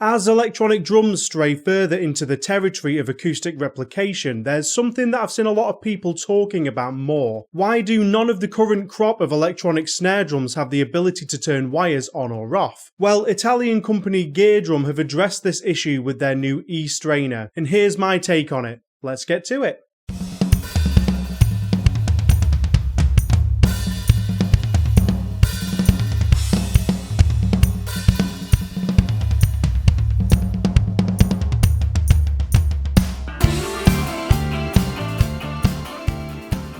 As electronic drums stray further into the territory of acoustic replication, there's something that I've seen a lot of people talking about more. Why do none of the current crop of electronic snare drums have the ability to turn wires on or off? Well, Italian company eDrum have addressed this issue with their new E-Strainer, and here's my take on it. Let's get to it.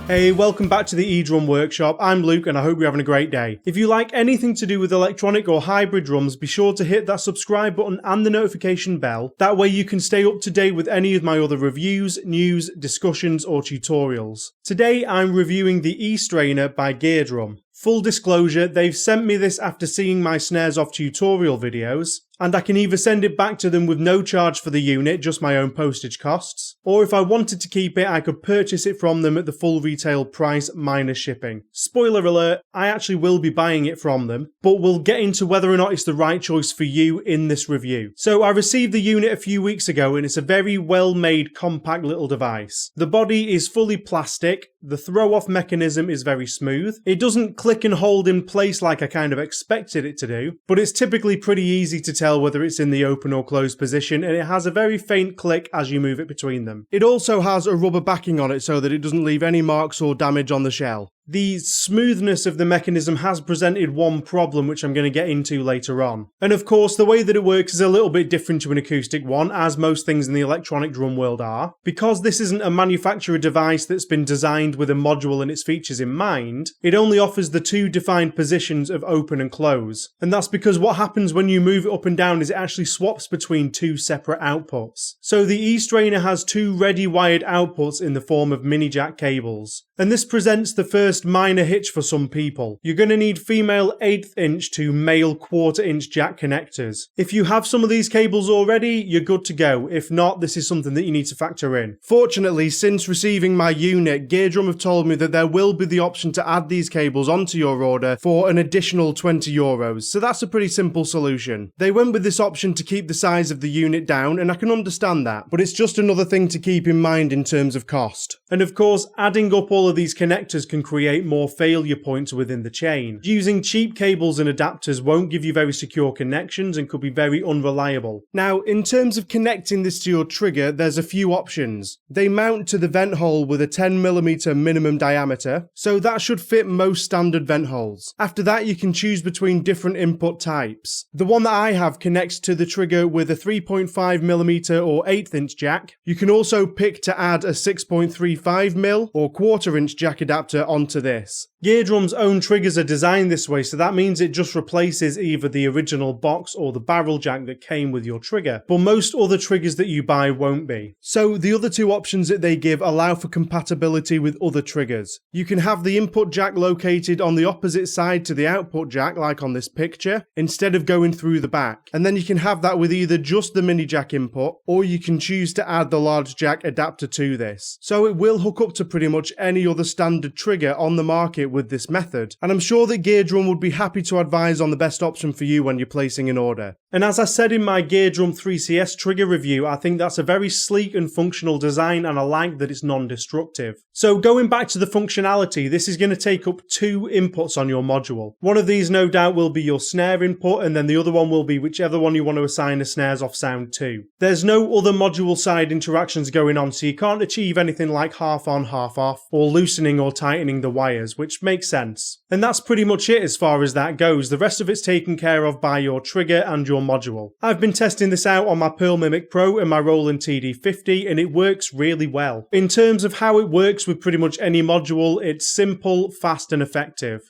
Hey, welcome back to the eDrum Workshop. I'm Luke and I hope you're having a great day. If you like anything to do with electronic or hybrid drums, be sure to hit that subscribe button and the notification bell. That way you can stay up to date with any of my other reviews, news, discussions or tutorials. Today I'm reviewing the E-Strainer by eDrum. Full disclosure, they've sent me this after seeing my Snares Off tutorial videos, and I can either send it back to them with no charge for the unit, just my own postage costs, or if I wanted to keep it, I could purchase it from them at the full retail price minus shipping. Spoiler alert, I actually will be buying it from them, but we'll get into whether or not it's the right choice for you in this review. So I received the unit a few weeks ago and it's a very well made compact little device. The body is fully plastic, the throw-off mechanism is very smooth, it doesn't click and hold in place like I kind of expected it to do, but it's typically pretty easy to tell whether it's in the open or closed position, and it has a very faint click as you move it between them. It also has a rubber backing on it so that it doesn't leave any marks or damage on the shell. The smoothness of the mechanism has presented one problem which I'm going to get into later on. And of course the way that it works is a little bit different to an acoustic one, as most things in the electronic drum world are. Because this isn't a manufacturer device that's been designed with a module and its features in mind, it only offers the two defined positions of open and close. And that's because what happens when you move it up and down is it actually swaps between two separate outputs. So the E-Strainer has two ready wired outputs in the form of mini jack cables. And this presents the first minor hitch for some people. You're going to need female 1/8 inch to male 1/4 inch jack connectors. If you have some of these cables already, you're good to go. If not, this is something that you need to factor in. Fortunately, since receiving my unit, eDrum have told me that there will be the option to add these cables onto your order for an additional €20, so that's a pretty simple solution. They went with this option to keep the size of the unit down, and I can understand that, but it's just another thing to keep in mind in terms of cost. And of course, adding up all of these connectors can create more failure points within the chain. Using cheap cables and adapters won't give you very secure connections and could be very unreliable. Now, in terms of connecting this to your trigger, there's a few options. They mount to the vent hole with a 10mm minimum diameter, so that should fit most standard vent holes. After that, you can choose between different input types. The one that I have connects to the trigger with a 3.5mm or 1/8 inch jack. You can also pick to add a 6.35mm or 1/4 inch jack adapter onto this. eDrum's own triggers are designed this way, so that means it just replaces either the original box or the barrel jack that came with your trigger, but most other triggers that you buy won't be. So the other two options that they give allow for compatibility with other triggers. You can have the input jack located on the opposite side to the output jack, like on this picture, instead of going through the back. And then you can have that with either just the mini jack input, or you can choose to add the large jack adapter to this. So it will hook up to pretty much any other standard trigger on the market with this method, and I'm sure that eDrum would be happy to advise on the best option for you when you're placing an order. And as I said in my eDrum 3CS trigger review, I think that's a very sleek and functional design, and I like that it's non-destructive. So going back to the functionality, this is going to take up two inputs on your module. One of these no doubt will be your snare input, and then the other one will be whichever one you want to assign a Snares Off sound to. There's no other module side interactions going on, so you can't achieve anything like half on, half off, or loosening or tightening the wires, which makes sense. And that's pretty much it as far as that goes. The rest of it's taken care of by your trigger and your module. I've been testing this out on my Pearl Mimic Pro and my Roland TD50, and it works really well. In terms of how it works with pretty much any module, it's simple, fast and effective.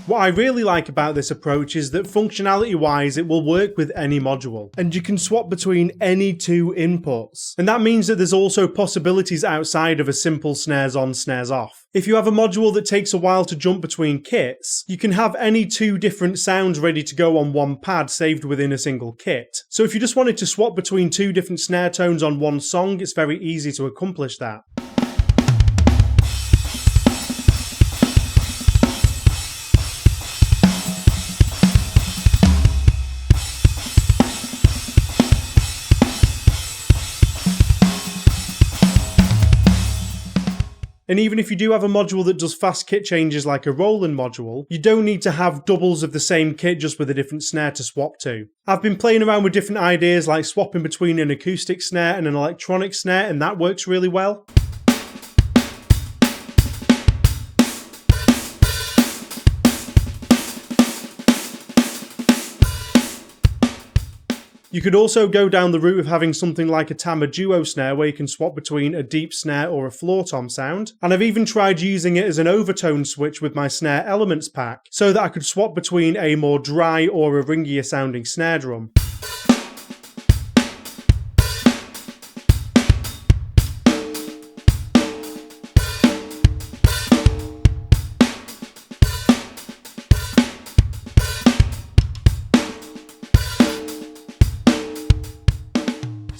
What I really like about this approach is that functionality wise it will work with any module, and you can swap between any two inputs. And that means that there's also possibilities outside of a simple snares on, snares off. If you have a module that takes a while to jump between kits, you can have any two different sounds ready to go on one pad saved within a single kit. So if you just wanted to swap between two different snare tones on one song, it's very easy to accomplish that. And even if you do have a module that does fast kit changes like a Roland module, you don't need to have doubles of the same kit just with a different snare to swap to. I've been playing around with different ideas like swapping between an acoustic snare and an electronic snare, and that works really well. You could also go down the route of having something like a Tama duo snare where you can swap between a deep snare or a floor tom sound, and I've even tried using it as an overtone switch with my snare elements pack so that I could swap between a more dry or a ringier sounding snare drum.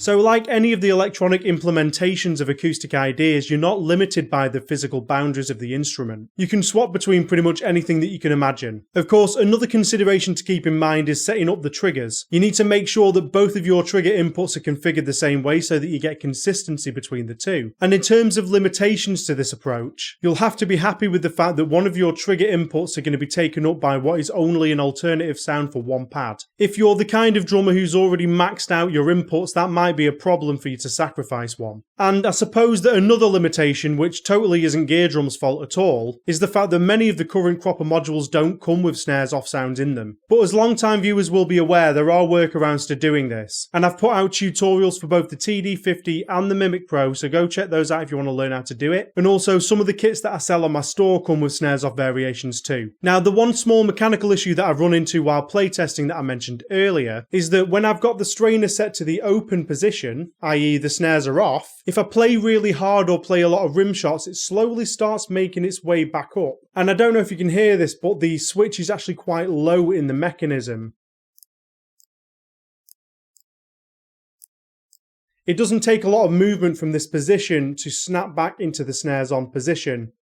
So like any of the electronic implementations of acoustic ideas, you're not limited by the physical boundaries of the instrument. You can swap between pretty much anything that you can imagine. Of course, another consideration to keep in mind is setting up the triggers. You need to make sure that both of your trigger inputs are configured the same way so that you get consistency between the two. And in terms of limitations to this approach, you'll have to be happy with the fact that one of your trigger inputs are going to be taken up by what is only an alternative sound for one pad. If you're the kind of drummer who's already maxed out your inputs, that might be a problem for you to sacrifice one. And I suppose that another limitation, which totally isn't eDrum's fault at all, is the fact that many of the current crop of modules don't come with snares off sounds in them. But as long-time viewers will be aware, there are workarounds to doing this, and I've put out tutorials for both the TD50 and the Mimic Pro, so go check those out if you want to learn how to do it. And also, some of the kits that I sell on my store come with snares off variations too. Now, the one small mechanical issue that I've run into while playtesting that I mentioned earlier is that when I've got the strainer set to the open position, i.e. the snares are off, if I play really hard or play a lot of rim shots, it slowly starts making its way back up. And I don't know if you can hear this, but the switch is actually quite low in the mechanism. It doesn't take a lot of movement from this position to snap back into the snares on position.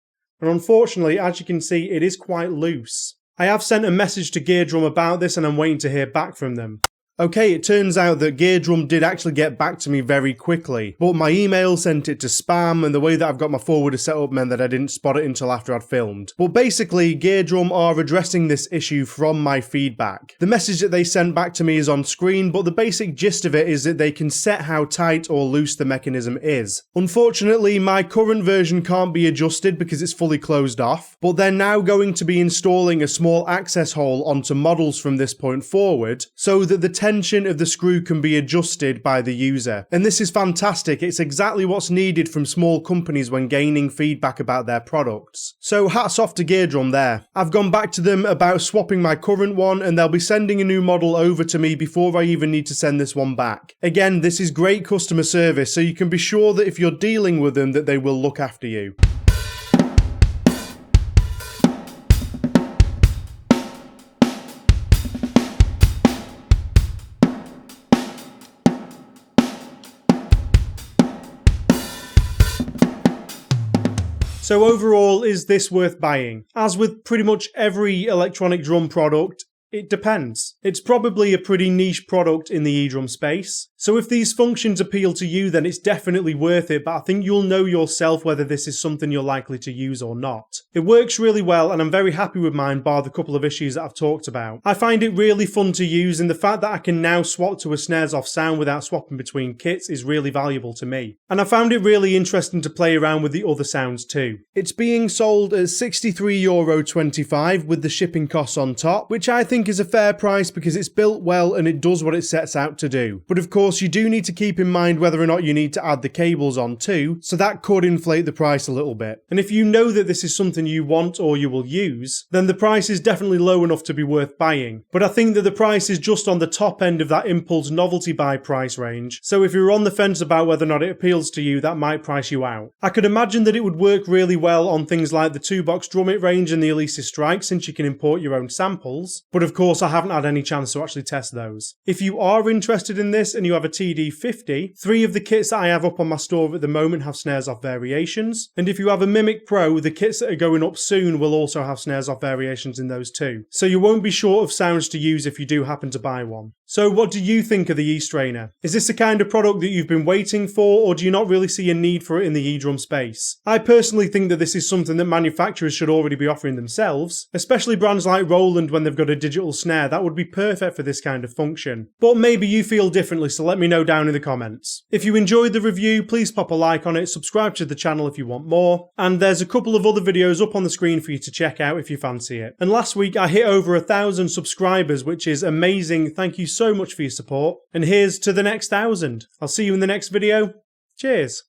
And unfortunately, as you can see, it is quite loose. I have sent a message to eDrum about this and I'm waiting to hear back from them. Okay, it turns out that eDrum did actually get back to me very quickly, but my email sent it to spam, and the way that I've got my forwarder set up meant that I didn't spot it until after I'd filmed. But basically, eDrum are addressing this issue from my feedback. The message that they sent back to me is on screen, but the basic gist of it is that they can set how tight or loose the mechanism is. Unfortunately, my current version can't be adjusted because it's fully closed off, but they're now going to be installing a small access hole onto models from this point forward, so that the tension of the screw can be adjusted by the user. And this is fantastic. It's exactly what's needed from small companies when gaining feedback about their products. So hats off to eDrum there. I've gone back to them about swapping my current one, and they'll be sending a new model over to me before I even need to send this one back. Again, this is great customer service, so you can be sure that if you're dealing with them that they will look after you. So overall, is this worth buying? As with pretty much every electronic drum product, it depends. It's probably a pretty niche product in the eDrum space. So if these functions appeal to you, then it's definitely worth it, but I think you'll know yourself whether this is something you're likely to use or not. It works really well, and I'm very happy with mine, bar the couple of issues that I've talked about. I find it really fun to use, and the fact that I can now swap to a snares off sound without swapping between kits is really valuable to me. And I found it really interesting to play around with the other sounds too. It's being sold at €63.25 with the shipping costs on top, which I think is a fair price because it's built well and it does what it sets out to do. But of course, course, you do need to keep in mind whether or not you need to add the cables on too, so that could inflate the price a little bit. And if you know that this is something you want or you will use, then the price is definitely low enough to be worth buying. But I think that the price is just on the top end of that impulse novelty buy price range, so if you're on the fence about whether or not it appeals to you, that might price you out. I could imagine that it would work really well on things like the 2-box drum it range and the Elisa Strike, since you can import your own samples, but of course I haven't had any chance to actually test those. If you are interested in this and you have a TD50, 3 of the kits that I have up on my store at the moment have snares off variations, and if you have a Mimic Pro, the kits that are going up soon will also have snares off variations in those too. So you won't be short of sounds to use if you do happen to buy one. So what do you think of the E-Strainer? Is this the kind of product that you've been waiting for, or do you not really see a need for it in the eDrum space? I personally think that this is something that manufacturers should already be offering themselves, especially brands like Roland when they've got a digital snare. That would be perfect for this kind of function. But maybe you feel differently, so let me know down in the comments. If you enjoyed the review, please pop a like on it, subscribe to the channel if you want more, and there's a couple of other videos up on the screen for you to check out if you fancy it. And last week I hit over 1,000 subscribers, which is amazing. Thank you so much for your support, and here's to the next 1,000. I'll see you in the next video. Cheers.